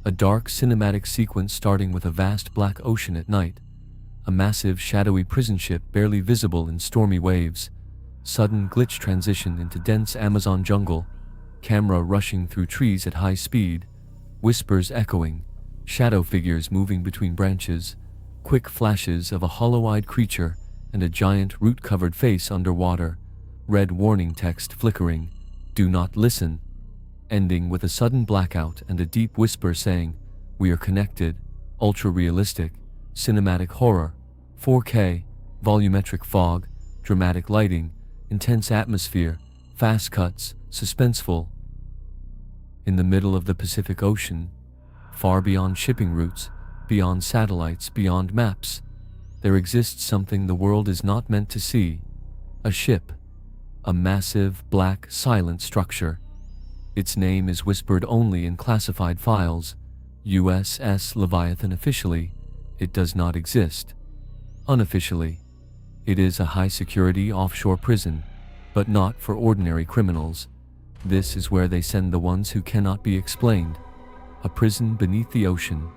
A dark cinematic sequence starting with a vast black ocean at night, a massive shadowy prison ship barely visible in stormy waves, sudden glitch transition into dense Amazon jungle, camera rushing through trees at high speed, whispers echoing, shadow figures moving between branches, quick flashes of a hollow-eyed creature and a giant root-covered face underwater, red warning text flickering, "Do not listen," ending with a sudden blackout and a deep whisper saying, "We are connected," ultra-realistic, cinematic horror, 4K, volumetric fog, dramatic lighting, intense atmosphere, fast cuts, suspenseful. In the middle of the Pacific Ocean, far beyond shipping routes, beyond satellites, beyond maps, there exists something the world is not meant to see. A ship. A massive, black, silent structure. Its name is whispered only in classified files. USS Leviathan. Officially, it does not exist. Unofficially, it is a high-security offshore prison, but not for ordinary criminals. This is where they send the ones who cannot be explained. A prison beneath the ocean.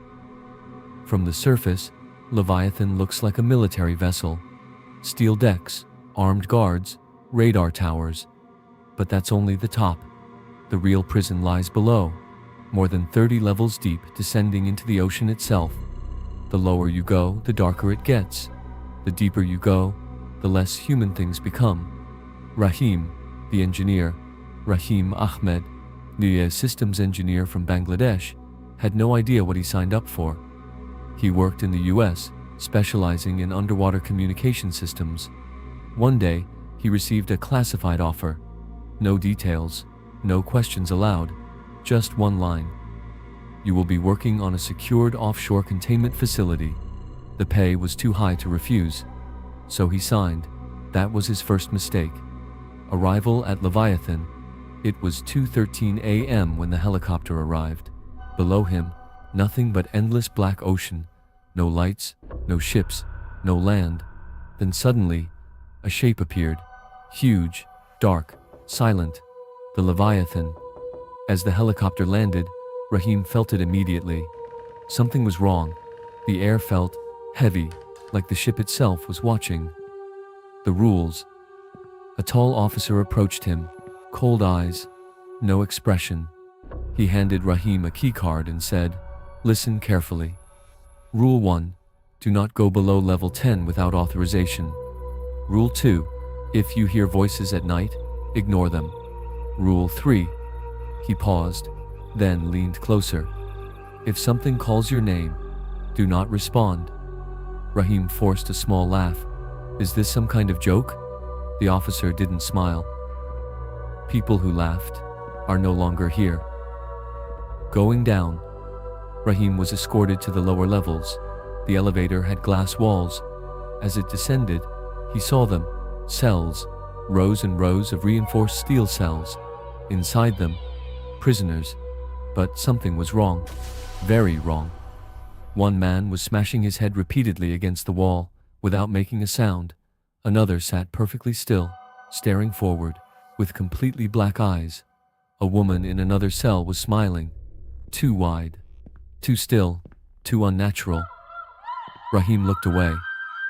From the surface, Leviathan looks like a military vessel. Steel decks, armed guards, radar towers. But that's only the top. The real prison lies below, more than 30 levels deep, descending into the ocean itself. The lower you go, the darker it gets. The deeper you go, the less human things become. Rahim, the engineer, Rahim Ahmed, the systems engineer from Bangladesh, had no idea what he signed up for. He worked in the US, specializing in underwater communication systems. One day, he received a classified offer. No details, no questions allowed, just one line. You will be working on a secured offshore containment facility. The pay was too high to refuse, so he signed. That was his first mistake. Arrival at Leviathan. It was 2:13 a.m. when the helicopter arrived. Below him, nothing but endless black ocean. No lights, no ships, no land. Then suddenly, a shape appeared. Huge, dark, silent. The Leviathan. As the helicopter landed, Rahim felt it immediately. Something was wrong. The air felt heavy, like the ship itself was watching. The rules. A tall officer approached him, cold eyes, no expression. He handed Rahim a keycard and said, "Listen carefully. Rule 1. Do not go below level 10 without authorization. Rule 2. If you hear voices at night, ignore them. Rule 3. He paused, then leaned closer. If something calls your name, do not respond." Rahim forced a small laugh. "Is this some kind of joke?" The officer didn't smile. People who laughed are no longer here. Going down, Rahim was escorted to the lower levels. The elevator had glass walls. As it descended, he saw them, cells, rows and rows of reinforced steel cells. Inside them, prisoners. But something was wrong. Very wrong. One man was smashing his head repeatedly against the wall, without making a sound. Another sat perfectly still, staring forward, with completely black eyes. A woman in another cell was smiling. Too wide. Too still. Too unnatural. Rahim looked away.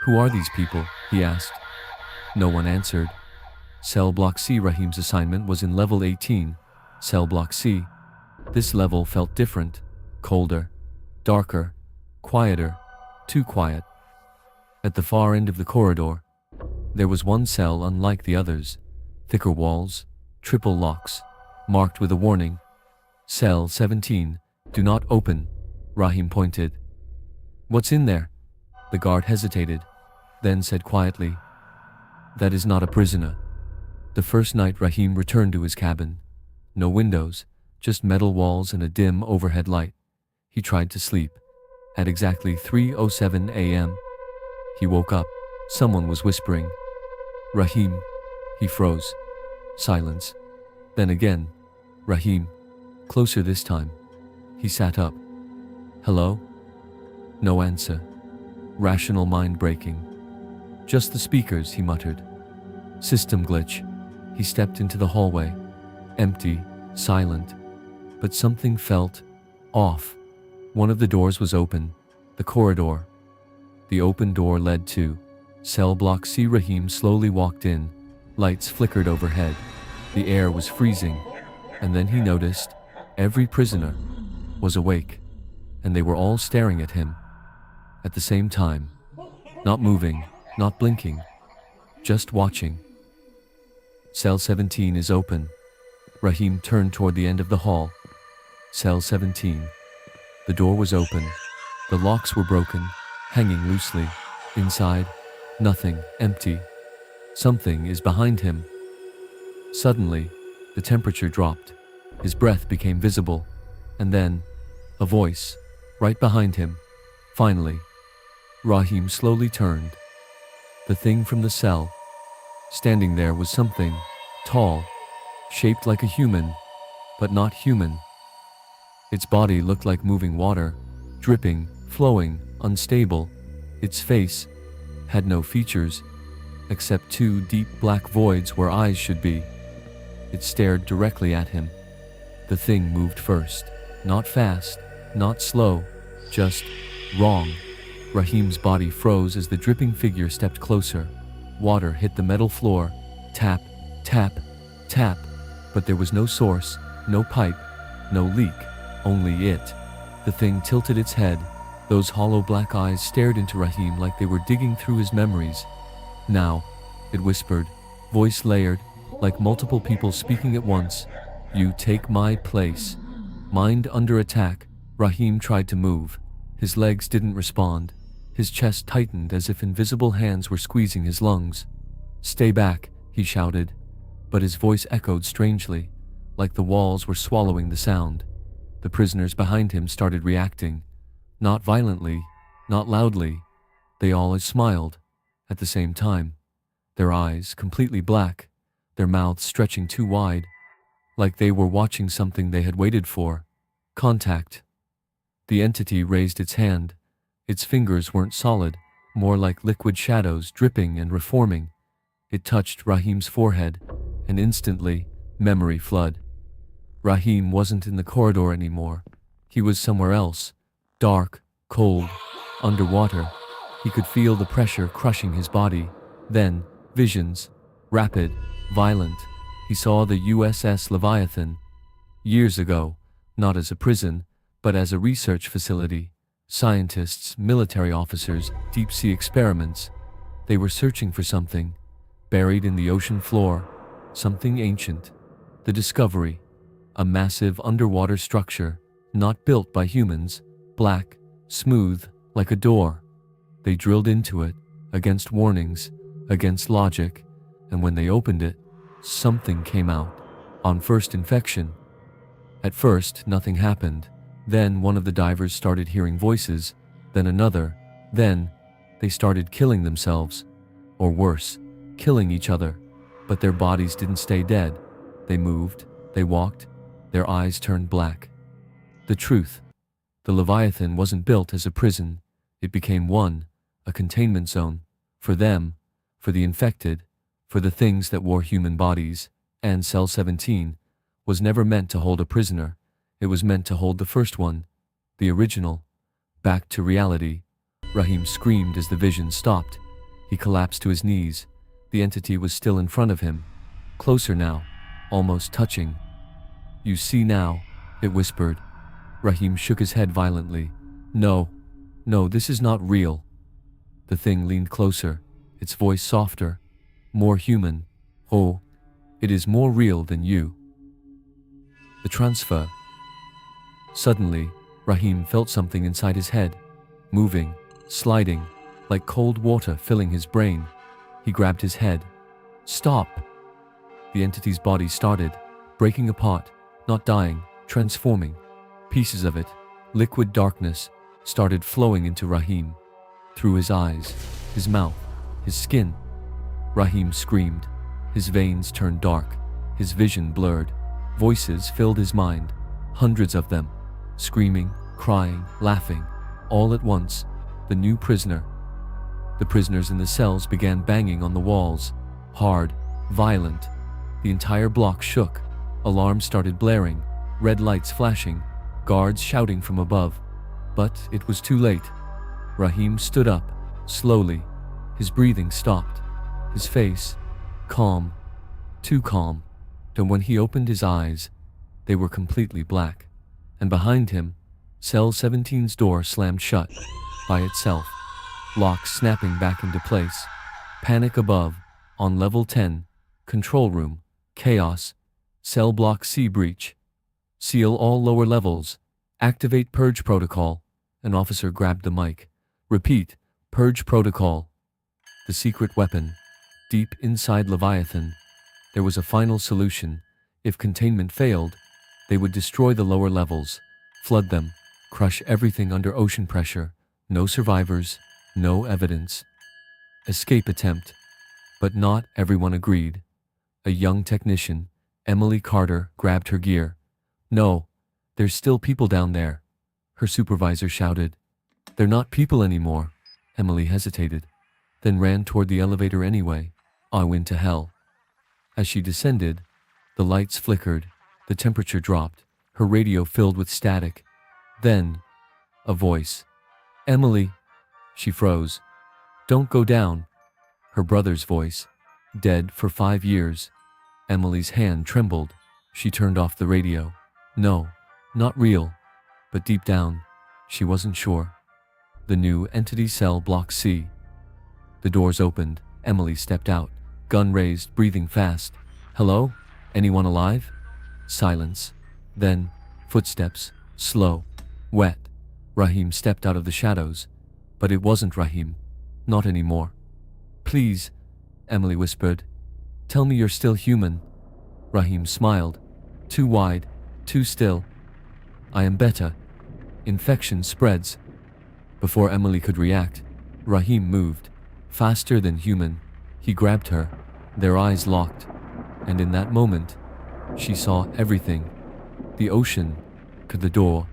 "Who are these people?" he asked. No one answered. Cell Block C. Rahim's assignment was in level 18. Cell Block C. This level felt different. Colder. Darker. Quieter. Too quiet. At the far end of the corridor, there was one cell unlike the others. Thicker walls. Triple locks. Marked with a warning. Cell 17. Do not open. Rahim pointed. "What's in there?" The guard hesitated, then said quietly, "That is not a prisoner." The first night Rahim returned to his cabin. No windows, just metal walls and a dim overhead light. He tried to sleep. At exactly 3:07 a.m., he woke up. Someone was whispering, "Rahim." He froze. Silence. Then again, "Rahim." Closer this time. He sat up. "Hello?" No answer. Rational mind breaking. "Just the speakers," he muttered. System glitch. He stepped into the hallway. Empty, silent. But something felt off. One of the doors was open, the corridor. The open door led to cell block C. Rahim slowly walked in. Lights flickered overhead. The air was freezing, and then he noticed every prisoner was awake, and they were all staring at him at the same time, not moving, not blinking, just watching. Cell 17 is open. Rahim turned toward the end of the hall. Cell 17. The door was open. The locks were broken, hanging loosely. Inside, nothing, empty. Something is behind him. Suddenly, the temperature dropped. His breath became visible. And then, a voice, right behind him. Finally, Rahim slowly turned. The thing from the cell. Standing there was something tall, shaped like a human, but not human. Its body looked like moving water, dripping, flowing, unstable. Its face had no features, except two deep black voids where eyes should be. It stared directly at him. The thing moved first, not fast, not slow, just wrong. Rahim's body froze as the dripping figure stepped closer. Water hit the metal floor. Tap, tap, tap. But there was no source, no pipe, no leak, only it. The thing tilted its head. Those hollow black eyes stared into Rahim like they were digging through his memories. Now, it whispered, voice layered, like multiple people speaking at once. You take my place. Mind under attack. Rahim tried to move. His legs didn't respond. His chest tightened as if invisible hands were squeezing his lungs. Stay back, he shouted, but his voice echoed strangely, like the walls were swallowing the sound. The prisoners behind him started reacting, not violently, not loudly. They all smiled at the same time, their eyes completely black, their mouths stretching too wide, like they were watching something they had waited for. Contact. The entity raised its hand. Its fingers weren't solid, more like liquid shadows dripping and reforming. It touched Rahim's forehead, and instantly, memory flood. Rahim wasn't in the corridor anymore. He was somewhere else, dark, cold, underwater. He could feel the pressure crushing his body. Then, visions, rapid, violent. He saw the USS Leviathan. Years ago, not as a prison, but as a research facility. Scientists, military officers, deep-sea experiments. They were searching for something, buried in the ocean floor, something ancient. The Discovery, a massive underwater structure, not built by humans, black, smooth, like a door. They drilled into it, against warnings, against logic, and when they opened it, something came out. On first infection. At first, nothing happened. Then one of the divers started hearing voices, then another. Then they started killing themselves, or worse, killing each other. But their bodies didn't stay dead. They moved, they walked, their eyes turned black. The truth. The Leviathan wasn't built as a prison. It became one, a containment zone, for them, for the infected, for the things that wore human bodies. And Cell 17 was never meant to hold a prisoner. It was meant to hold the first one, the original. Back to reality. Rahim screamed as the vision stopped. He collapsed to his knees. The entity was still in front of him, closer now, almost touching. You see now, it whispered. Rahim shook his head violently. No, this is not real. The thing leaned closer, its voice softer, more human. Oh, it is more real than you. The transfer. Suddenly, Rahim felt something inside his head, moving, sliding, like cold water filling his brain. He grabbed his head. Stop! The entity's body started, breaking apart, not dying, transforming. Pieces of it, liquid darkness, started flowing into Rahim, through his eyes, his mouth, his skin. Rahim screamed. His veins turned dark, his vision blurred. Voices filled his mind, hundreds of them, screaming, crying, laughing, all at once. The new prisoner. The prisoners in the cells began banging on the walls, hard, violent. The entire block shook. Alarms started blaring, red lights flashing, guards shouting from above. But it was too late. Rahim stood up, slowly. His breathing stopped. His face, calm, too calm. And when he opened his eyes, they were completely black. And behind him, Cell 17's door slammed shut, by itself. Locks snapping back into place. Panic above, on level 10, control room, chaos, Cell Block C breach. Seal all lower levels. Activate purge protocol. An officer grabbed the mic. Repeat, purge protocol. The secret weapon. Deep inside Leviathan, there was a final solution. If containment failed, they would destroy the lower levels, flood them, crush everything under ocean pressure. No survivors, no evidence. Escape attempt. But not everyone agreed. A young technician, Emily Carter, grabbed her gear. No, there's still people down there. Her supervisor shouted. They're not people anymore. Emily hesitated, then ran toward the elevator anyway. I went to hell. As she descended, the lights flickered, the temperature dropped, her radio filled with static. Then, a voice. Emily. She froze. Don't go down. Her brother's voice. Dead for 5 years. Emily's hand trembled. She turned off the radio. No, not real. But deep down, she wasn't sure. The new entity Cell Block C. The doors opened. Emily stepped out, gun raised, breathing fast. Hello? Anyone alive? Silence. Then, footsteps, slow, wet. Rahim stepped out of the shadows. But it wasn't Rahim. Not anymore. Please, Emily whispered. Tell me you're still human. Rahim smiled. Too wide, too still. I am better. Infection spreads. Before Emily could react, Rahim moved. Faster than human. He grabbed her. Their eyes locked. And in that moment, she saw everything. The ocean, the door,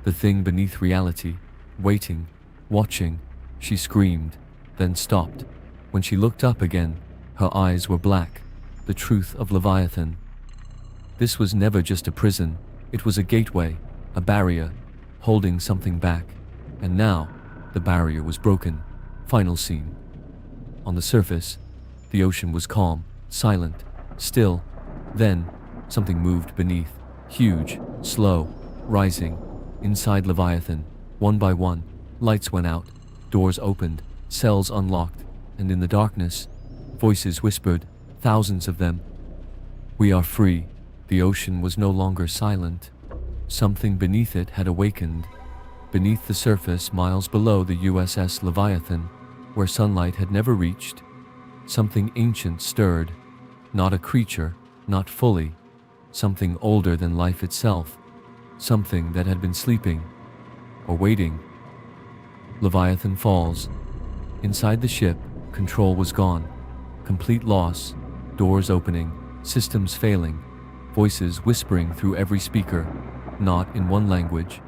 the thing beneath reality, waiting, watching. She screamed, then stopped. When she looked up again, her eyes were black. The truth of Leviathan. This was never just a prison. It was a gateway, a barrier, holding something back. And now, the barrier was broken. Final scene. On the surface, the ocean was calm, silent, still. Then, something moved beneath. Huge, slow, rising. Inside Leviathan, one by one, lights went out, doors opened, cells unlocked, and in the darkness, voices whispered, thousands of them. We are free. The ocean was no longer silent. Something beneath it had awakened. Beneath the surface, miles below the USS Leviathan, where sunlight had never reached, something ancient stirred. Not a creature, not fully. Something older than life itself. Something that had been sleeping, or waiting. Leviathan falls. Inside the ship, control was gone. Complete loss, doors opening, systems failing, voices whispering through every speaker, not in one language,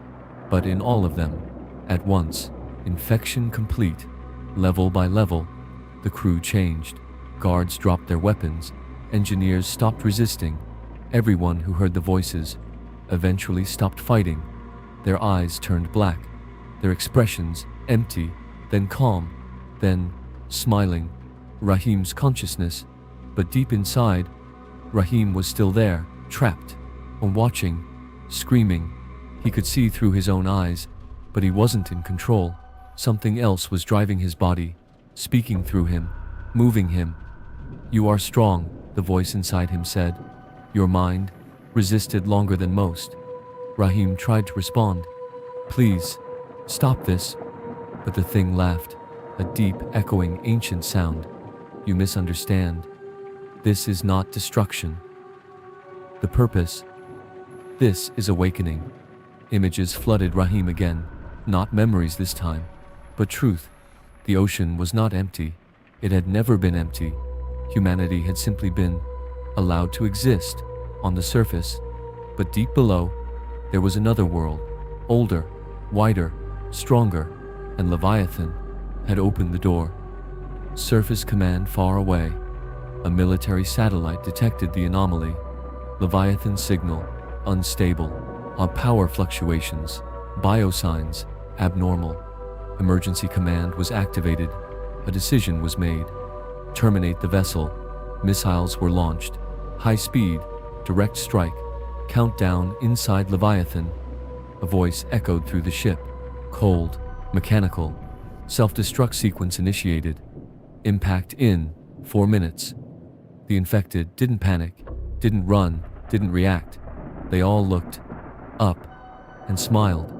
but in all of them, at once. Infection complete, level by level. The crew changed. Guards dropped their weapons. Engineers stopped resisting. Everyone who heard the voices eventually stopped fighting. Their eyes turned black, their expressions empty, then calm, then smiling. Rahim's consciousness, but deep inside, Rahim was still there, trapped, and watching, screaming. He could see through his own eyes, but he wasn't in control. Something else was driving his body, speaking through him, moving him. You are strong, the voice inside him said. Your mind resisted longer than most. Rahim tried to respond. Please, stop this. But the thing laughed, a deep, echoing, ancient sound. You misunderstand. This is not destruction. The purpose. This is awakening. Images flooded Rahim again, not memories this time, but truth. The ocean was not empty. It had never been empty. Humanity had simply been allowed to exist on the surface, but deep below, there was another world, older, wider, stronger, and Leviathan had opened the door. Surface command far away. A military satellite detected the anomaly. Leviathan signal, unstable. Our power fluctuations, biosigns, abnormal. Emergency command was activated. A decision was made. Terminate the vessel. Missiles were launched. High speed, direct strike. Countdown inside Leviathan. A voice echoed through the ship. Cold, mechanical. Self-destruct sequence initiated. Impact in 4 minutes. The infected didn't panic, didn't run, didn't react. They all looked up and smiled.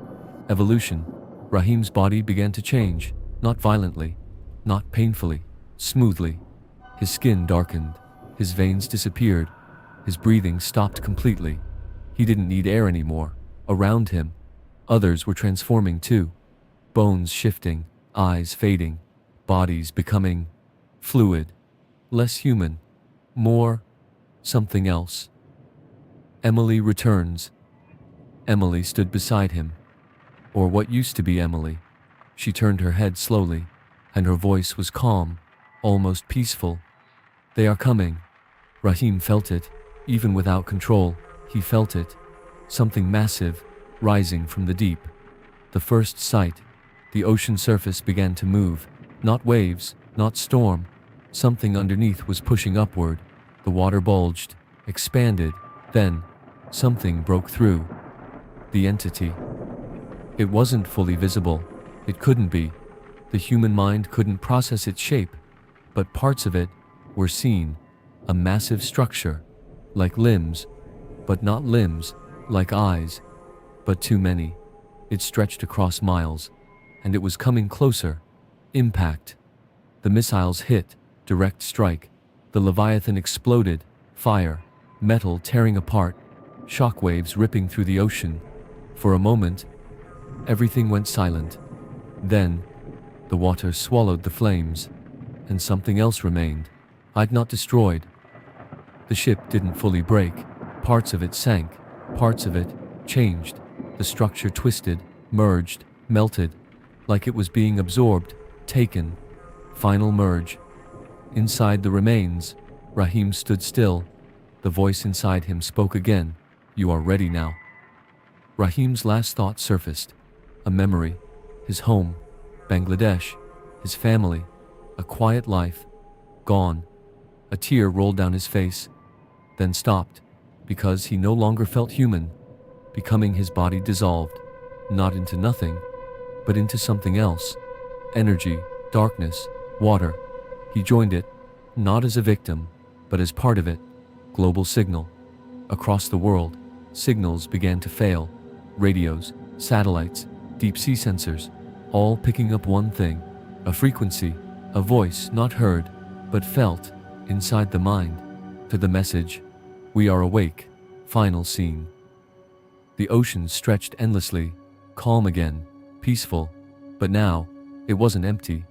Evolution. Rahim's body began to change, not violently, not painfully, smoothly. His skin darkened, his veins disappeared, his breathing stopped completely. He didn't need air anymore. Around him, others were transforming too. Bones shifting, eyes fading, bodies becoming fluid, less human, more something else. Emily returns. Emily stood beside him, or what used to be Emily. She turned her head slowly, and her voice was calm, almost peaceful. They are coming. Rahim felt it, even without control, he felt it. Something massive, rising from the deep. The first sight, the ocean surface began to move, not waves, not storm. Something underneath was pushing upward. The water bulged, expanded, then something broke through. The entity. It wasn't fully visible. It couldn't be. The human mind couldn't process its shape, but parts of it were seen. A massive structure, like limbs, but not limbs, like eyes, but too many. It stretched across miles, and it was coming closer. Impact. The missiles hit, direct strike. The Leviathan exploded, fire, metal tearing apart, shockwaves ripping through the ocean. For a moment, everything went silent. Then, the water swallowed the flames, and something else remained. I'd not destroyed. The ship didn't fully break. Parts of it sank, parts of it changed. The structure twisted, merged, melted, like it was being absorbed, taken. Final merge. Inside the remains, Rahim stood still. The voice inside him spoke again. You are ready now. Rahim's last thought surfaced. A memory. His home. Bangladesh. His family. A quiet life. Gone. A tear rolled down his face, then stopped, because he no longer felt human. Becoming, his body dissolved, not into nothing, but into something else. Energy, darkness, water. He joined it, not as a victim, but as part of it. Global signal. Across the world, signals began to fail. Radios, satellites, deep-sea sensors, all picking up one thing. A frequency, a voice not heard, but felt, inside the mind. To the message, we are awake. Final scene. The ocean stretched endlessly, calm again, peaceful, but now, it wasn't empty.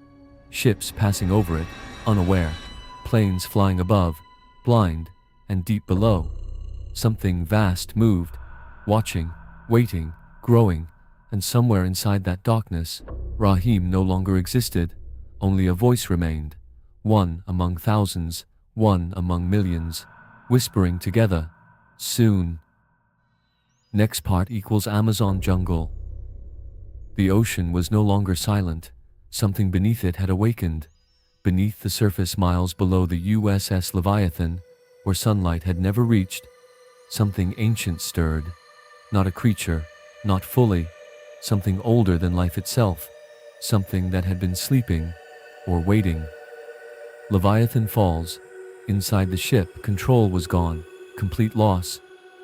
Ships passing over it, unaware. Planes flying above, blind, and deep below. Something vast moved, watching, waiting, growing, and somewhere inside that darkness, Rahim no longer existed. Only a voice remained. One among thousands, one among millions, whispering together, soon. Next part equals Amazon jungle. The ocean was no longer silent. Something beneath it had awakened. Beneath the surface, miles below the USS Leviathan, where sunlight had never reached, something ancient stirred. Not a creature, not fully. Something older than life itself. Something that had been sleeping, or waiting. Leviathan falls. Inside the ship, control was gone. Complete loss.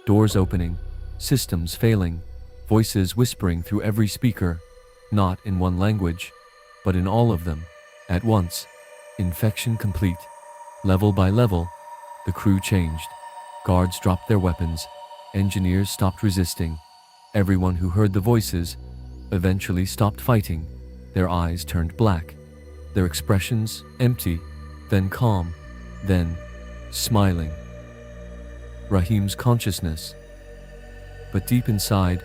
Doors opening. Systems failing. Voices whispering through every speaker. Not in one language, but in all of them. At once. Infection complete. Level by level, the crew changed. Guards dropped their weapons. Engineers stopped resisting. Everyone who heard the voices eventually stopped fighting. Their eyes turned black. Their expressions empty, then calm, then smiling. Rahim's consciousness. But deep inside,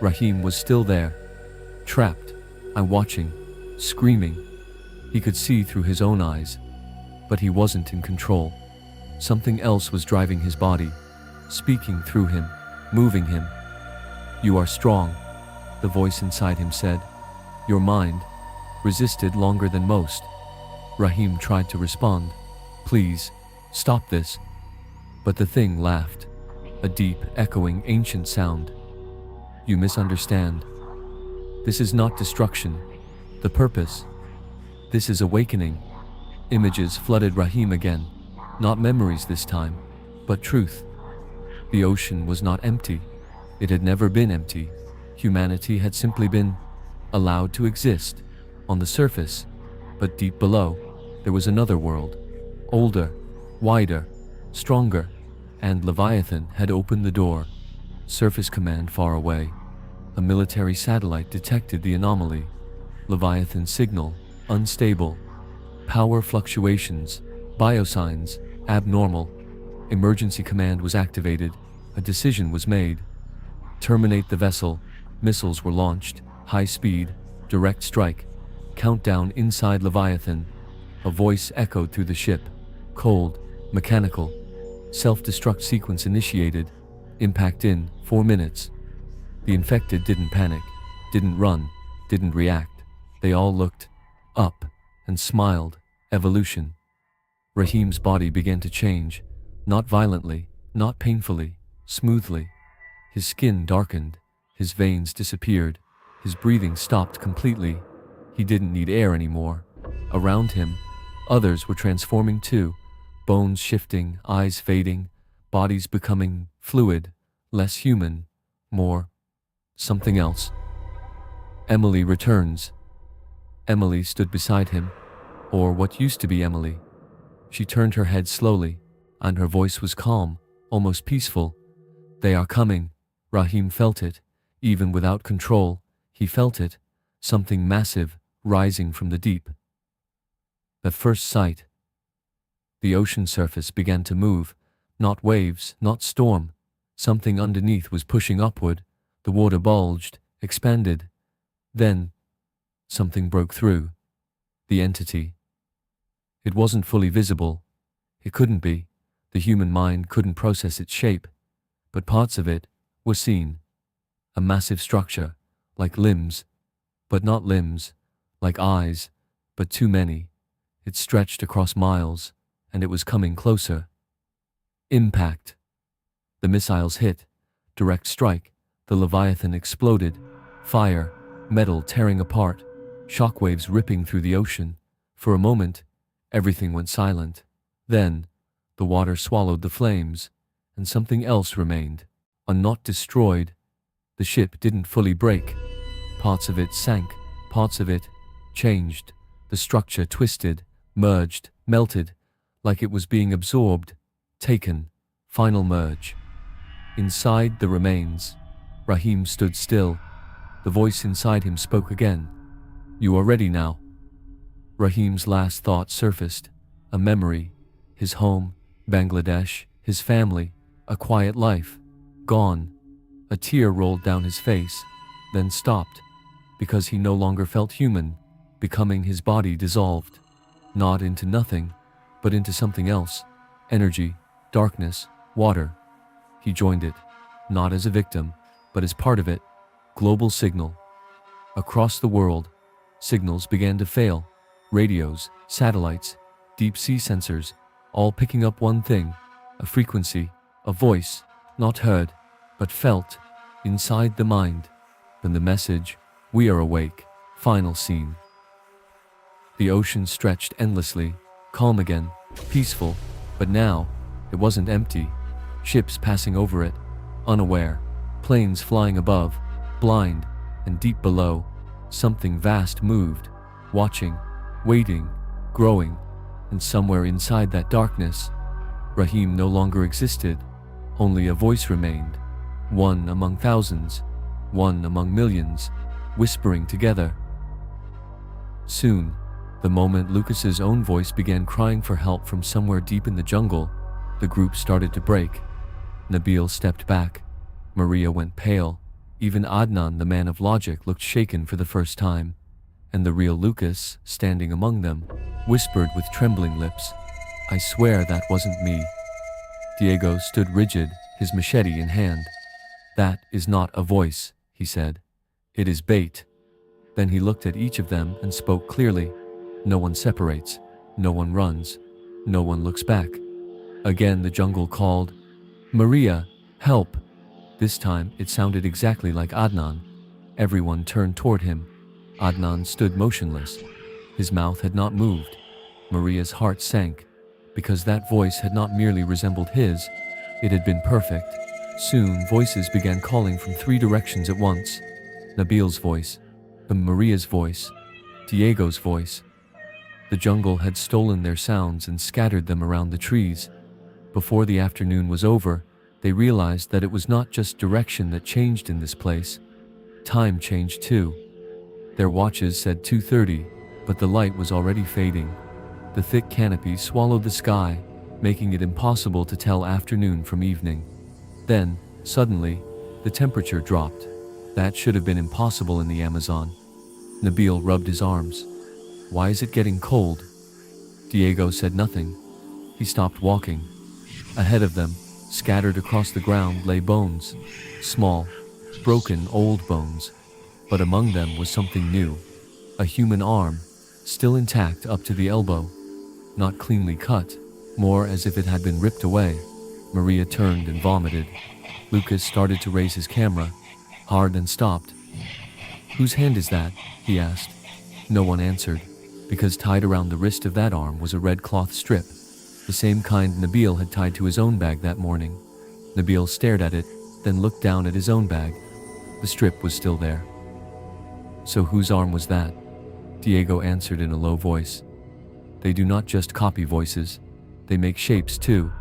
Rahim was still there, trapped, and watching, screaming. He could see through his own eyes, but he wasn't in control. Something else was driving his body, speaking through him, moving him. You are strong, the voice inside him said. Your mind resisted longer than most. Rahim tried to respond. Please, stop this. But the thing laughed. A deep, echoing, ancient sound. You misunderstand. This is not destruction. The purpose. This is awakening. Images flooded Rahim again. Not memories this time, but truth. The ocean was not empty. It had never been empty. Humanity had simply been allowed to exist on the surface, but deep below, there was another world, older, wider, stronger, and Leviathan had opened the door. Surface command far away. A military satellite detected the anomaly. Leviathan signal, unstable. Power fluctuations, biosigns, abnormal. Emergency command was activated. A decision was made. Terminate the vessel. Missiles were launched. High speed, direct strike. Countdown inside Leviathan. A voice echoed through the ship. Cold, mechanical. Self-destruct sequence initiated. Impact in 4 minutes. The infected didn't panic, didn't run, didn't react. They all looked up and smiled. Evolution. Rahim's body began to change. Not violently, not painfully, smoothly. His skin darkened. His veins disappeared. His breathing stopped completely. He didn't need air anymore. Around him, others were transforming too. Bones shifting, eyes fading, bodies becoming fluid, less human, more something else. Emily returns. Emily stood beside him, or what used to be Emily. She turned her head slowly, and her voice was calm, almost peaceful. They are coming. Rahim felt it, even without control. He felt it, something massive, rising from the deep. At first sight, the ocean surface began to move, not waves, not storm. Something underneath was pushing upward. The water bulged, expanded. Then, something broke through. The entity. It wasn't fully visible. It couldn't be. The human mind couldn't process its shape. But parts of it were seen. A massive structure, like limbs, but not limbs, like eyes, but too many. It stretched across miles, and it was coming closer. Impact. The missiles hit. Direct strike. The Leviathan exploded. Fire, metal tearing apart, shockwaves ripping through the ocean. For a moment, everything went silent. Then, the water swallowed the flames, and something else remained. Not destroyed. The ship didn't fully break. Parts of it sank, parts of it changed. The structure twisted, merged, melted, like it was being absorbed, taken, final merge. Inside the remains, Rahim stood still. The voice inside him spoke again. You are ready now. Rahim's last thought surfaced. A memory. His home, Bangladesh, his family, a quiet life. Gone. A tear rolled down his face, then stopped, because he no longer felt human, becoming his body dissolved. Not into nothing, but into something else. Energy, darkness, water. He joined it, not as a victim, but as part of it. Global signal. Across the world, signals began to fail. Radios, satellites, deep sea sensors, all picking up one thing, a frequency, a voice, not heard, but felt, inside the mind. Then the message, we are awake, final scene. The ocean stretched endlessly, calm again, peaceful, but now, it wasn't empty. Ships passing over it, unaware, planes flying above, blind, and deep below, something vast moved, watching, waiting, growing, and somewhere inside that darkness, Rahim no longer existed. Only a voice remained, one among thousands, one among millions, whispering together. Soon, the moment Lucas's own voice began crying for help from somewhere deep in the jungle, the group started to break. Nabil stepped back. Maria went pale. Even Adnan, the man of logic, looked shaken for the first time. And the real Lucas, standing among them, whispered with trembling lips, I swear that wasn't me. Diego stood rigid, his machete in hand. That is not a voice, he said. It is bait. Then he looked at each of them and spoke clearly. No one separates, no one runs, no one looks back. Again the jungle called, "Maria, help!" This time it sounded exactly like Adnan. Everyone turned toward him. Adnan stood motionless. His mouth had not moved. Maria's heart sank, because that voice had not merely resembled his, it had been perfect. Soon voices began calling from 3 directions at once. Nabil's voice, Maria's voice, Diego's voice. The jungle had stolen their sounds and scattered them around the trees. Before the afternoon was over, they realized that it was not just direction that changed in this place. Time changed too. Their watches said 2:30, but the light was already fading. The thick canopy swallowed the sky, making it impossible to tell afternoon from evening. Then, suddenly, the temperature dropped. That should have been impossible in the Amazon. Nabil rubbed his arms. Why is it getting cold? Diego said nothing. He stopped walking. Ahead of them, scattered across the ground, lay bones. Small, broken, old bones. But among them was something new. A human arm, still intact up to the elbow. Not cleanly cut, more as if it had been ripped away. Maria turned and vomited. Lucas started to raise his camera, hard, and stopped. "Whose hand is that?" he asked. No one answered, because tied around the wrist of that arm was a red cloth strip, the same kind Nabil had tied to his own bag that morning. Nabil stared at it, then looked down at his own bag. The strip was still there. "So whose arm was that?" Diego answered in a low voice. "They do not just copy voices, they make shapes too."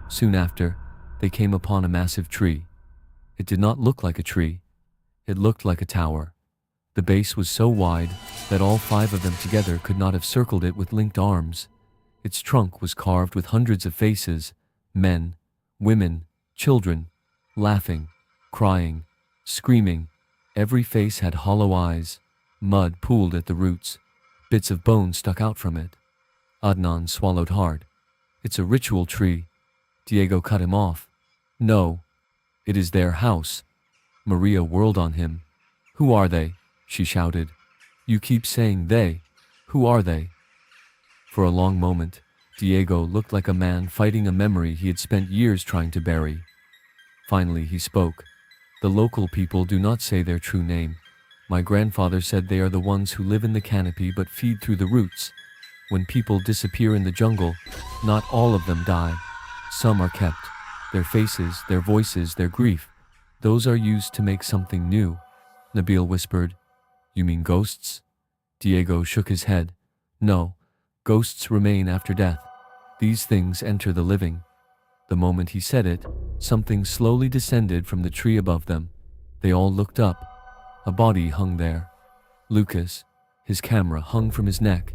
Soon after, they came upon a massive tree. It did not look like a tree. It looked like a tower. The base was so wide that all 5 of them together could not have circled it with linked arms. Its trunk was carved with hundreds of faces, men, women, children, laughing, crying, screaming. Every face had hollow eyes. Mud pooled at the roots. Bits of bone stuck out from it. Adnan swallowed hard. "It's a ritual tree." Diego cut him off. "No, it is their house." Maria whirled on him. "Who are they?" she shouted. "You keep saying they. Who are they?" For a long moment, Diego looked like a man fighting a memory he had spent years trying to bury. Finally he spoke. "The local people do not say their true name. My grandfather said they are the ones who live in the canopy but feed through the roots. When people disappear in the jungle, not all of them die. Some are kept. Their faces, their voices, their grief, those are used to make something new." Nabil whispered, "You mean ghosts?" Diego shook his head. "No, ghosts remain after death. These things enter the living." The moment he said it, something slowly descended from the tree above them. They all looked up. A body hung there. Lucas. His camera hung from his neck.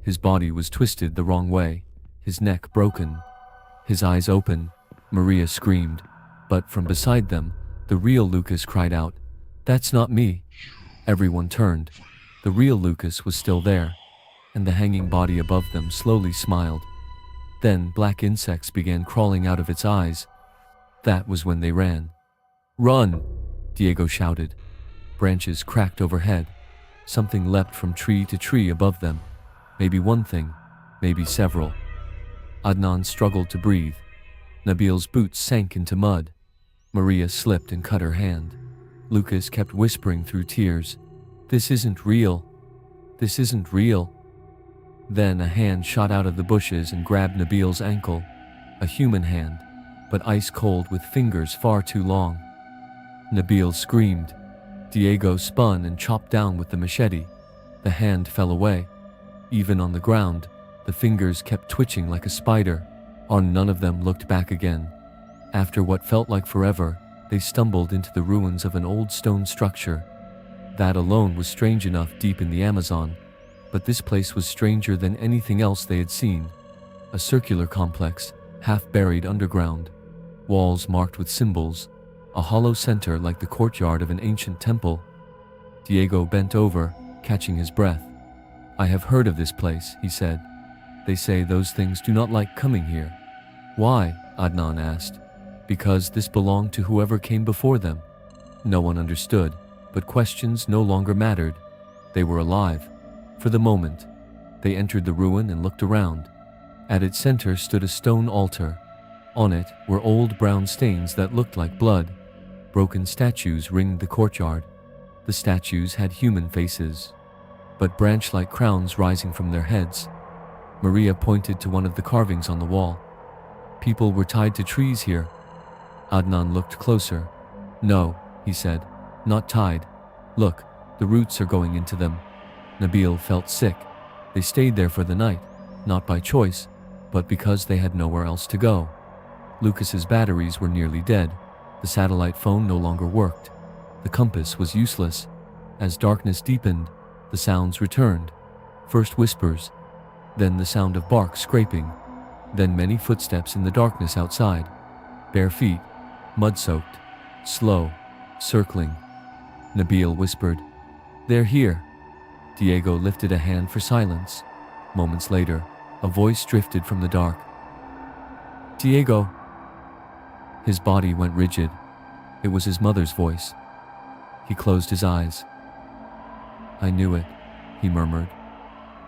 His body was twisted the wrong way, his neck broken. His eyes open. Maria screamed. But from beside them, the real Lucas cried out, "That's not me." Everyone turned. The real Lucas was still there, and the hanging body above them slowly smiled. Then black insects began crawling out of its eyes. That was when they ran. "Run!" Diego shouted. Branches cracked overhead. Something leapt from tree to tree above them. Maybe one thing, maybe several. Adnan struggled to breathe. Nabil's boots sank into mud. Maria slipped and cut her hand. Lucas kept whispering through tears, "This isn't real. This isn't real." Then a hand shot out of the bushes and grabbed Nabil's ankle. A human hand, but ice cold with fingers far too long. Nabil screamed. Diego spun and chopped down with the machete. The hand fell away. Even on the ground, the fingers kept twitching like a spider. None of them looked back again. After what felt like forever, they stumbled into the ruins of an old stone structure. That alone was strange enough deep in the Amazon, but this place was stranger than anything else they had seen. A circular complex, half buried underground. Walls marked with symbols. A hollow center like the courtyard of an ancient temple. Diego bent over, catching his breath. "I have heard of this place," he said. "They say those things do not like coming here." "Why?" Adnan asked. "Because this belonged to whoever came before them." No one understood, but questions no longer mattered. They were alive. For the moment, they entered the ruin and looked around. At its center stood a stone altar. On it were old brown stains that looked like blood. Broken statues ringed the courtyard. The statues had human faces, but branch-like crowns rising from their heads. Maria pointed to one of the carvings on the wall. People were tied to trees here. Adnan looked closer. No, he said, not tied. Look, the roots are going into them. Nabil felt sick. They stayed there for the night, not by choice, but because they had nowhere else to go. Lucas's batteries were nearly dead. The satellite phone no longer worked. The compass was useless. As darkness deepened, the sounds returned. First whispers, then the sound of bark scraping, then many footsteps in the darkness outside. Bare feet, mud-soaked, slow, circling. Nabil whispered, "They're here." Diego lifted a hand for silence. Moments later, a voice drifted from the dark. "Diego." His body went rigid. It was his mother's voice. He closed his eyes. "I knew it," he murmured.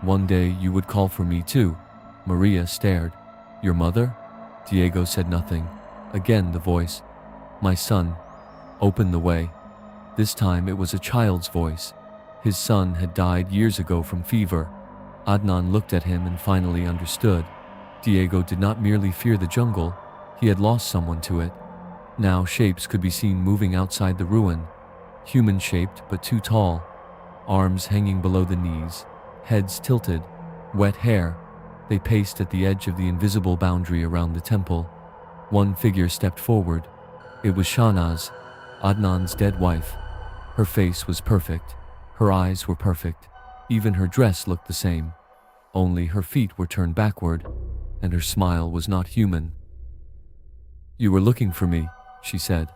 "One day you would call for me too." Maria stared. "Your mother?" Diego said nothing. Again the voice. "My son, open the way." This time it was a child's voice. His son had died years ago from fever. Adnan looked at him and finally understood. Diego did not merely fear the jungle, he had lost someone to it. Now shapes could be seen moving outside the ruin, human-shaped but too tall, arms hanging below the knees, heads tilted, wet hair. They paced at the edge of the invisible boundary around the temple. One figure stepped forward. It was Shahnaz, Adnan's dead wife. Her face was perfect. Her eyes were perfect. Even her dress looked the same. Only her feet were turned backward, and her smile was not human. "You were looking for me," she said.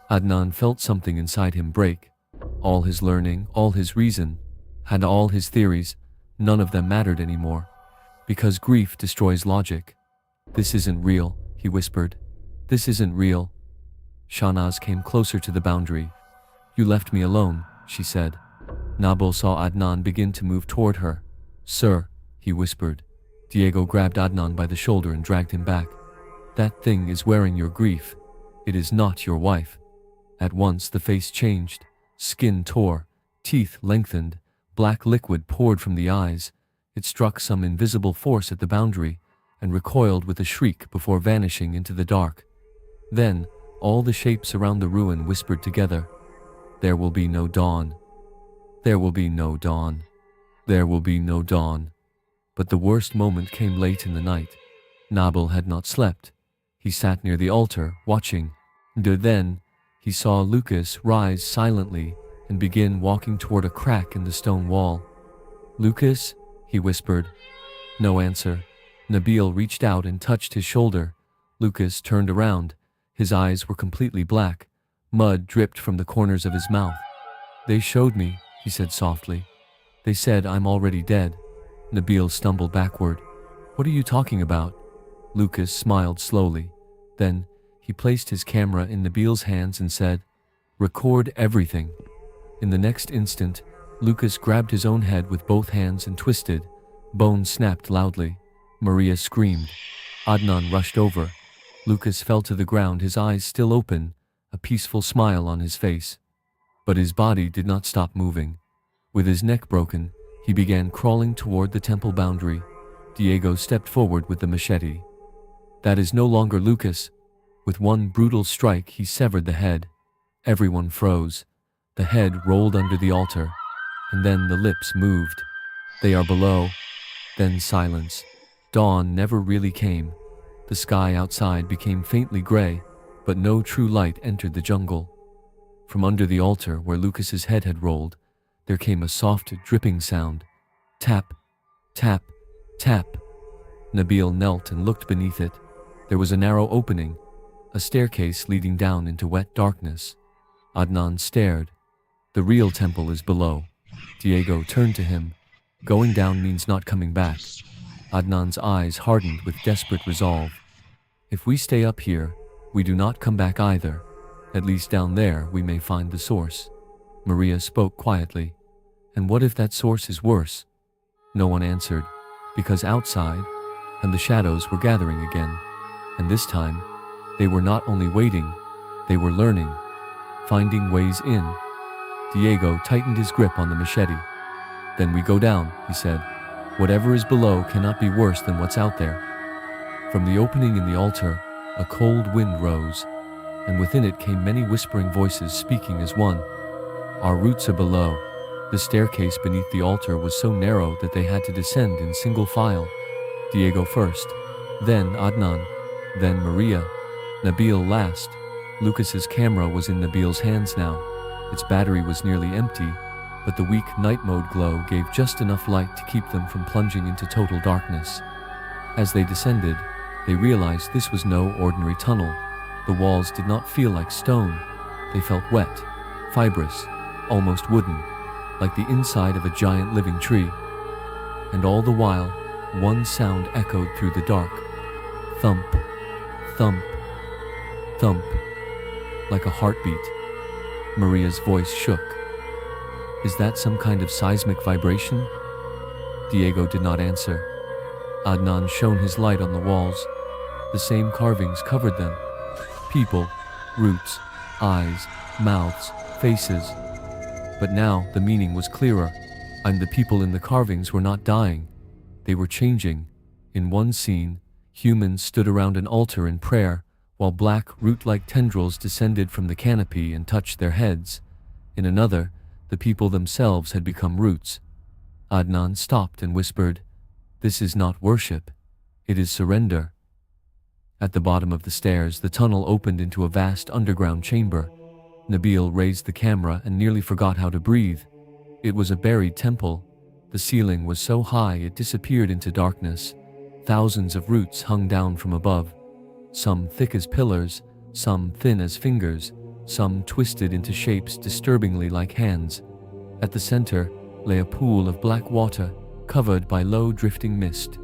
Adnan felt something inside him break. All his learning, all his reason, and all his theories, none of them mattered anymore. Because grief destroys logic. "This isn't real," he whispered. "This isn't real." Shahnaz came closer to the boundary. "You left me alone," she said. Nabil saw Adnan begin to move toward her. "Sir," he whispered. Diego grabbed Adnan by the shoulder and dragged him back. "That thing is wearing your grief. It is not your wife." At once the face changed. Skin tore, teeth lengthened, black liquid poured from the eyes. It struck some invisible force at the boundary and recoiled with a shriek before vanishing into the dark. Then, all the shapes around the ruin whispered together, "There will be no dawn. There will be no dawn. There will be no dawn." But the worst moment came late in the night. Nabil had not slept. He sat near the altar, watching. Then, he saw Lucas rise silently and begin walking toward a crack in the stone wall. "Lucas?" he whispered. No answer. Nabil reached out and touched his shoulder. Lucas turned around. His eyes were completely black. Mud dripped from the corners of his mouth. "They showed me," he said softly. "They said I'm already dead." Nabil stumbled backward. "What are you talking about?" Lucas smiled slowly. Then, he placed his camera in Nabil's hands and said, "Record everything." In the next instant, Lucas grabbed his own head with both hands and twisted. Bones snapped loudly. Maria screamed. Adnan rushed over. Lucas fell to the ground, his eyes still open, a peaceful smile on his face. But his body did not stop moving. With his neck broken, he began crawling toward the temple boundary. Diego stepped forward with the machete. "That is no longer Lucas." With one brutal strike, he severed the head. Everyone froze. The head rolled under the altar, and then the lips moved. "They are below." Then silence. Dawn never really came. The sky outside became faintly gray, but no true light entered the jungle. From under the altar where Lucas's head had rolled, there came a soft dripping sound. Tap, tap, tap. Nabil knelt and looked beneath it. There was a narrow opening, a staircase leading down into wet darkness. Adnan stared. "The real temple is below." Diego turned to him. "Going down means not coming back." Adnan's eyes hardened with desperate resolve. "If we stay up here, we do not come back either. At least down there we may find the source." Maria spoke quietly. And what if that source is worse? No one answered, because outside, and the shadows were gathering again. And this time, they were not only waiting, they were learning, finding ways in. Diego tightened his grip on the machete. Then we go down, he said. Whatever is below cannot be worse than what's out there. From the opening in the altar, a cold wind rose, and within it came many whispering voices speaking as one. Our roots are below. The staircase beneath the altar was so narrow that they had to descend in single file. Diego first, then Adnan, then Maria, Nabil last. Lucas's camera was in Nabil's hands now. Its battery was nearly empty, but the weak night mode glow gave just enough light to keep them from plunging into total darkness. As they descended, they realized this was no ordinary tunnel. The walls did not feel like stone. They felt wet, fibrous, almost wooden, like the inside of a giant living tree. And all the while, one sound echoed through the dark. Thump, thump, thump, like a heartbeat. Maria's voice shook. Is that some kind of seismic vibration? Diego did not answer. Adnan shone his light on the walls. The same carvings covered them. People, roots, eyes, mouths, faces. But now the meaning was clearer, and the people in the carvings were not dying. They were changing. In one scene, humans stood around an altar in prayer, while black root-like tendrils descended from the canopy and touched their heads. In another, the people themselves had become roots. Adnan stopped and whispered, "This is not worship. It is surrender." At the bottom of the stairs, the tunnel opened into a vast underground chamber. Nabil raised the camera and nearly forgot how to breathe. It was a buried temple. The ceiling was so high it disappeared into darkness. Thousands of roots hung down from above, some thick as pillars, some thin as fingers, some twisted into shapes disturbingly like hands. At the center lay a pool of black water, covered by low drifting mist.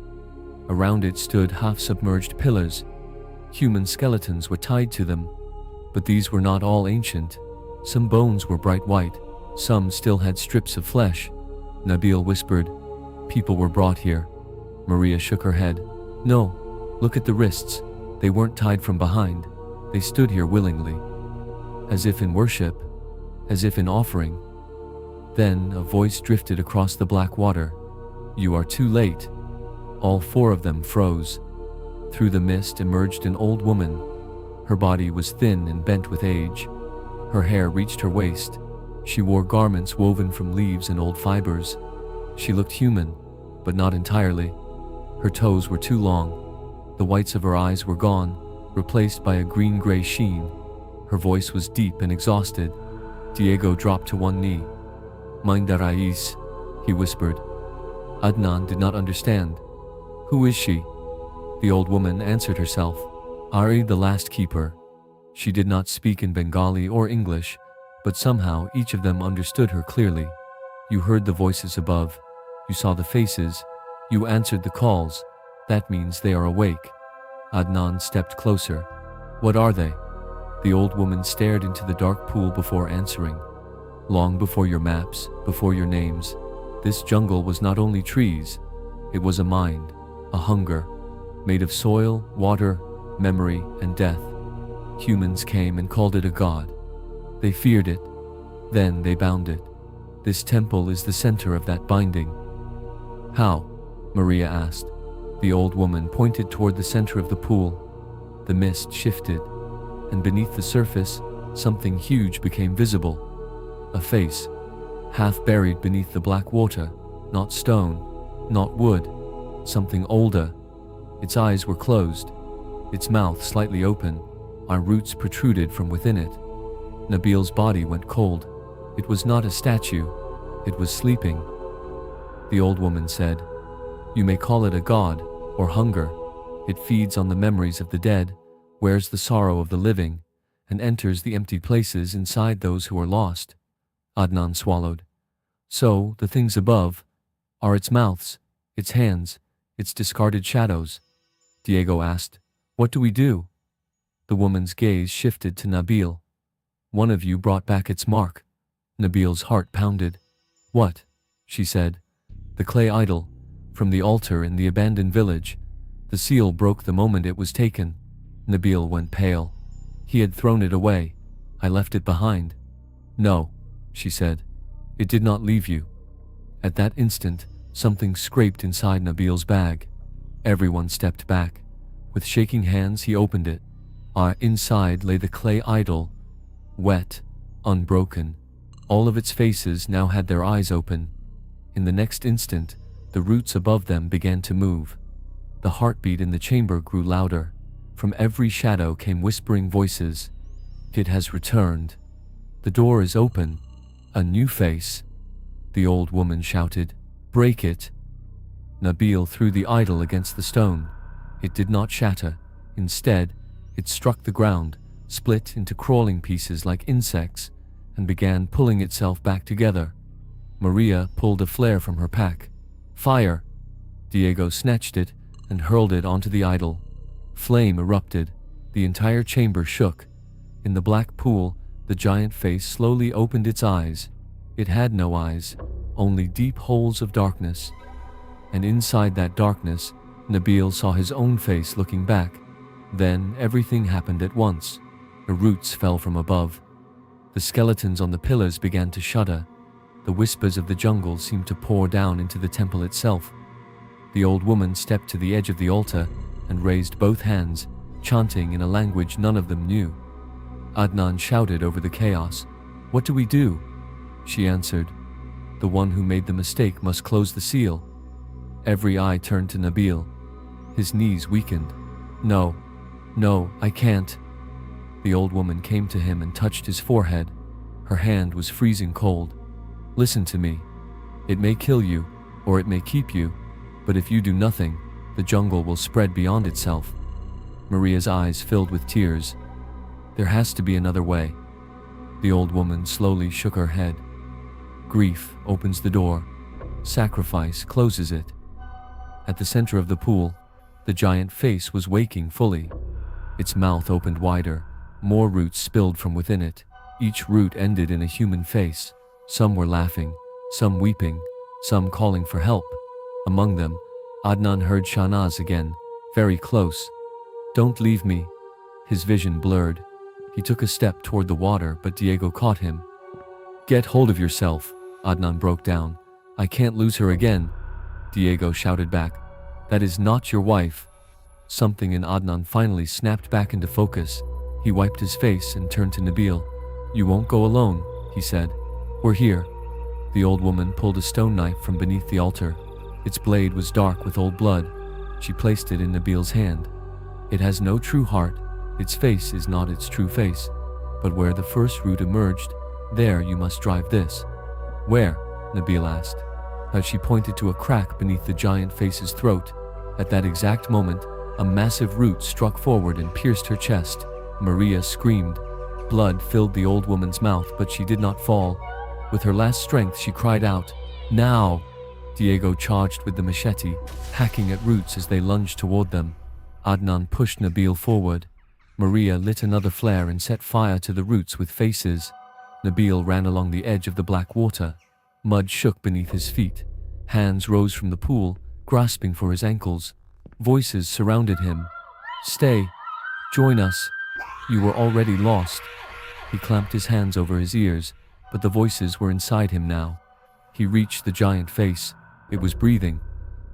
Around it stood half-submerged pillars. Human skeletons were tied to them, but these were not all ancient. Some bones were bright white, some still had strips of flesh. Nabil whispered, "People were brought here." Maria shook her head. "No, look at the wrists. They weren't tied from behind. They stood here willingly, as if in worship, as if in offering." Then a voice drifted across the black water. "You are too late." All four of them froze. Through the mist emerged an old woman. Her body was thin and bent with age. Her hair reached her waist. She wore garments woven from leaves and old fibers. She looked human, but not entirely. Her toes were too long. The whites of her eyes were gone, replaced by a green-gray sheen. Her voice was deep and exhausted. Diego dropped to one knee. "Minda Rais," he whispered. Adnan did not understand. "Who is she?" The old woman answered herself. "Ari, the last keeper." She did not speak in Bengali or English, but somehow each of them understood her clearly. "You heard the voices above. You saw the faces. You answered the calls. That means they are awake." Adnan stepped closer. "What are they?" The old woman stared into the dark pool before answering. "Long before your maps, before your names, this jungle was not only trees, it was a mind, a hunger, made of soil, water, memory, and death. Humans came and called it a god. They feared it, then they bound it. This temple is the center of that binding." "How?" Maria asked. The old woman pointed toward the center of the pool. The mist shifted, and beneath the surface, something huge became visible. A face, half buried beneath the black water, not stone, not wood, something older. Its eyes were closed, its mouth slightly open. Our roots protruded from within it. Nabil's body went cold. It was not a statue, it was sleeping. The old woman said, "You may call it a god, or hunger. It feeds on the memories of the dead, wears the sorrow of the living, and enters the empty places inside those who are lost." Adnan swallowed. "So, the things above are its mouths, its hands, its discarded shadows?" Diego asked. "What do we do?" The woman's gaze shifted to Nabil. "One of you brought back its mark." Nabil's heart pounded. "What?" she said. The clay idol, from the altar in the abandoned village. The seal broke the moment it was taken. Nabil went pale. He had thrown it away. I left it behind. No, she said. It did not leave you. At that instant, something scraped inside Nabil's bag. Everyone stepped back. With shaking hands, he opened it. Inside lay the clay idol, wet, unbroken. All of its faces now had their eyes open. In the next instant, the roots above them began to move. The heartbeat in the chamber grew louder. From every shadow came whispering voices. It has returned. The door is open. A new face. The old woman shouted, "Break it." Nabil threw the idol against the stone. It did not shatter. Instead, it struck the ground, split into crawling pieces like insects, and began pulling itself back together. Maria pulled a flare from her pack. "Fire!" Diego snatched it and hurled it onto the idol. Flame erupted. The entire chamber shook. In the black pool, the giant face slowly opened its eyes. It had no eyes, only deep holes of darkness. And inside that darkness, Nabil saw his own face looking back. Then everything happened at once. The roots fell from above. The skeletons on the pillars began to shudder. The whispers of the jungle seemed to pour down into the temple itself. The old woman stepped to the edge of the altar and raised both hands, chanting in a language none of them knew. Adnan shouted over the chaos, "What do we do?" She answered, "The one who made the mistake must close the seal." Every eye turned to Nabil. His knees weakened. No, I can't." The old woman came to him and touched his forehead. Her hand was freezing cold. "Listen to me. It may kill you, or it may keep you, but if you do nothing, the jungle will spread beyond itself." Maria's eyes filled with tears. "There has to be another way." The old woman slowly shook her head. "Grief opens the door. Sacrifice closes it." At the center of the pool, the giant face was waking fully. Its mouth opened wider. More roots spilled from within it. Each root ended in a human face. Some were laughing, some weeping, some calling for help. Among them, Adnan heard Shahnaz again, very close. "Don't leave me." His vision blurred. He took a step toward the water, but Diego caught him. "Get hold of yourself," Adnan broke down. "I can't lose her again." Diego shouted back, "That is not your wife." Something in Adnan finally snapped back into focus. He wiped his face and turned to Nabil. "You won't go alone," he said. "We're here." The old woman pulled a stone knife from beneath the altar. Its blade was dark with old blood. She placed it in Nabil's hand. "It has no true heart. Its face is not its true face. But where the first root emerged, there you must drive this." "Where?" Nabil asked. As she pointed to a crack beneath the giant face's throat. At that exact moment, a massive root struck forward and pierced her chest. Maria screamed. Blood filled the old woman's mouth, but she did not fall. With her last strength, she cried out, "Now!" Diego charged with the machete, hacking at roots as they lunged toward them. Adnan pushed Nabil forward. Maria lit another flare and set fire to the roots with faces. Nabil ran along the edge of the black water. Mud shook beneath his feet. Hands rose from the pool, grasping for his ankles. Voices surrounded him. "Stay. Join us. You were already lost." He clamped his hands over his ears, but the voices were inside him now. He reached the giant face. It was breathing.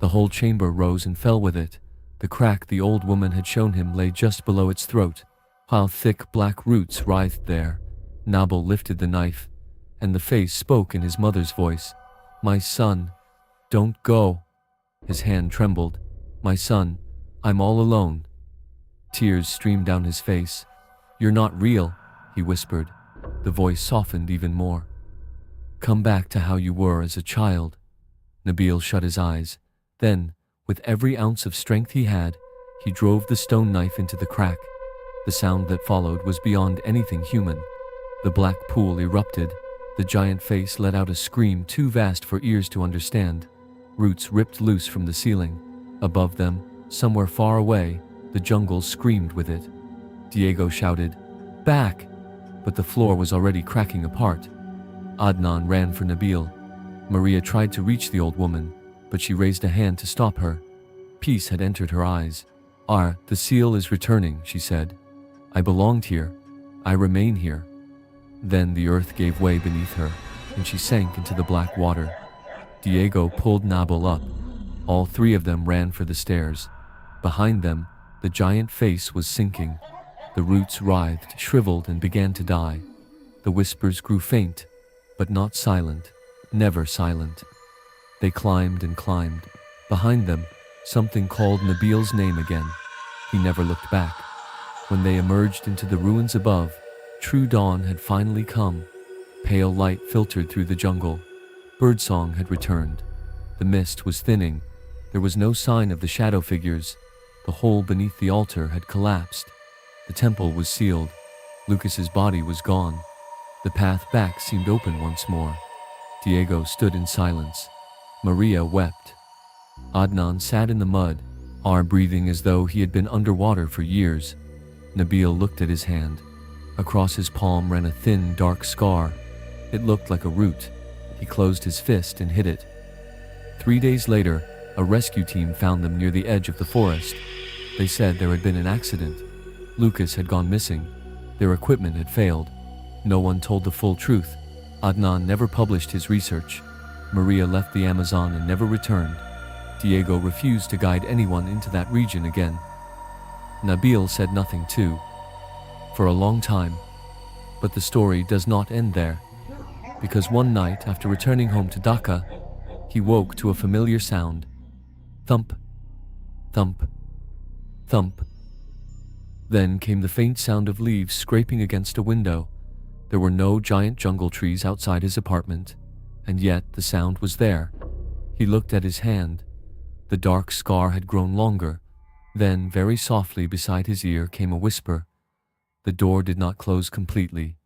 The whole chamber rose and fell with it. The crack the old woman had shown him lay just below its throat. While thick black roots writhed there, Nabil lifted the knife, and the face spoke in his mother's voice. "My son, don't go." His hand trembled. "My son, I'm all alone." Tears streamed down his face. "You're not real," he whispered. The voice softened even more. "Come back to how you were as a child." Nabil shut his eyes. Then, with every ounce of strength he had, he drove the stone knife into the crack. The sound that followed was beyond anything human. The black pool erupted. The giant face let out a scream too vast for ears to understand. Roots ripped loose from the ceiling. Above them, somewhere far away, the jungle screamed with it. Diego shouted, "Back!" But the floor was already cracking apart. Adnan ran for Nabil. Maria tried to reach the old woman, but she raised a hand to stop her. Peace had entered her eyes. The seal is returning, she said. I belonged here. I remain here. Then the earth gave way beneath her, and she sank into the black water. Diego pulled Nabil up. All three of them ran for the stairs. Behind them, the giant face was sinking. The roots writhed, shriveled, and began to die. The whispers grew faint, but not silent, never silent. They climbed and climbed. Behind them, something called Nabil's name again. He never looked back. When they emerged into the ruins above, true dawn had finally come. Pale light filtered through the jungle. Birdsong had returned. The mist was thinning. There was no sign of the shadow figures. The hole beneath the altar had collapsed. The temple was sealed. Lucas's body was gone. The path back seemed open once more. Diego stood in silence. Maria wept. Adnan sat in the mud, breathing as though he had been underwater for years. Nabil looked at his hand. Across his palm ran a thin, dark scar. It looked like a root. He closed his fist and hid it. 3 days later, a rescue team found them near the edge of the forest. They said there had been an accident. Lucas had gone missing. Their equipment had failed. No one told the full truth. Adnan never published his research. Maria left the Amazon and never returned. Diego refused to guide anyone into that region again. Nabil said nothing too, for a long time. But the story does not end there, because one night after returning home to Dhaka, he woke to a familiar sound. Thump, thump, thump. Then came the faint sound of leaves scraping against a window. There were no giant jungle trees outside his apartment, and yet the sound was there. He looked at his hand. The dark scar had grown longer. Then, very softly beside his ear came a whisper. The door did not close completely.